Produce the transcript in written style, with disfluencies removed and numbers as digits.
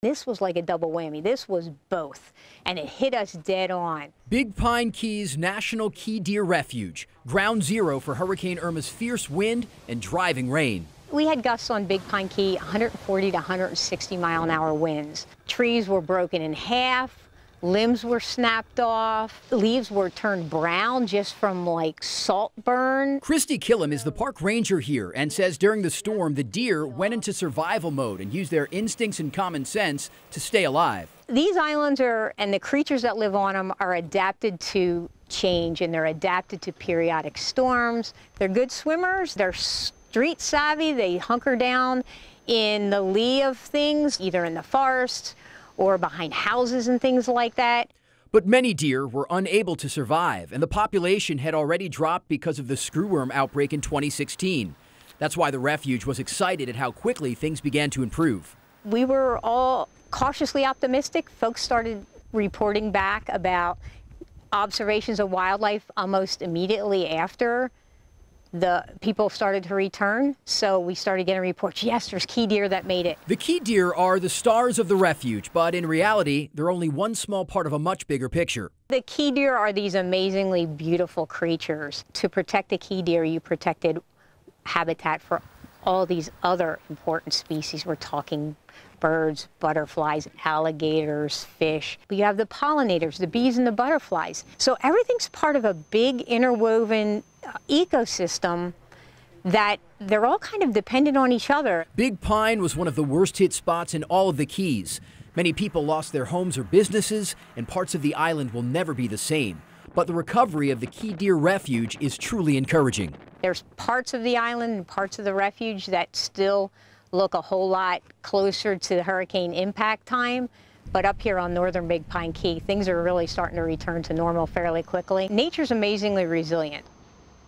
This was like a double whammy. This was both, and it hit us dead on. Big Pine Key's National Key Deer Refuge, ground zero for Hurricane Irma's fierce wind and driving rain. We had gusts on Big Pine Key, 140 to 160 mile-an-hour winds. Trees were broken in half, limbs were snapped off, leaves were turned brown just from like salt burn. Christy Killam is the park ranger here and says during the storm, the deer went into survival mode and used their instincts and common sense to stay alive. These islands and the creatures that live on them are adapted to change, and they're adapted to periodic storms. They're good swimmers, they're street savvy, they hunker down in the lee of things, either in the forest or behind houses and things like that. But many deer were unable to survive, and the population had already dropped because of the screwworm outbreak in 2016. That's why the refuge was excited at how quickly things began to improve. We were all cautiously optimistic. Folks started reporting back about observations of wildlife almost immediately after the people started to return. So we started getting reports, yes, there's key deer that made it. The key deer are the stars of the refuge, but in reality, they're only one small part of a much bigger picture. The key deer are these amazingly beautiful creatures. To protect the key deer, you protected habitat for all these other important species. We're talking birds, butterflies, alligators, fish. But you have the pollinators, the bees and the butterflies. So everything's part of a big interwoven ecosystem that they're all kind of dependent on each other. Big Pine was one of the worst hit spots in all of the Keys. Many people lost their homes or businesses, and parts of the island will never be the same. But the recovery of the Key Deer Refuge is truly encouraging. There's parts of the island and parts of the refuge that still look a whole lot closer to the hurricane impact time. But up here on northern Big Pine Key, things are really starting to return to normal fairly quickly. Nature's amazingly resilient.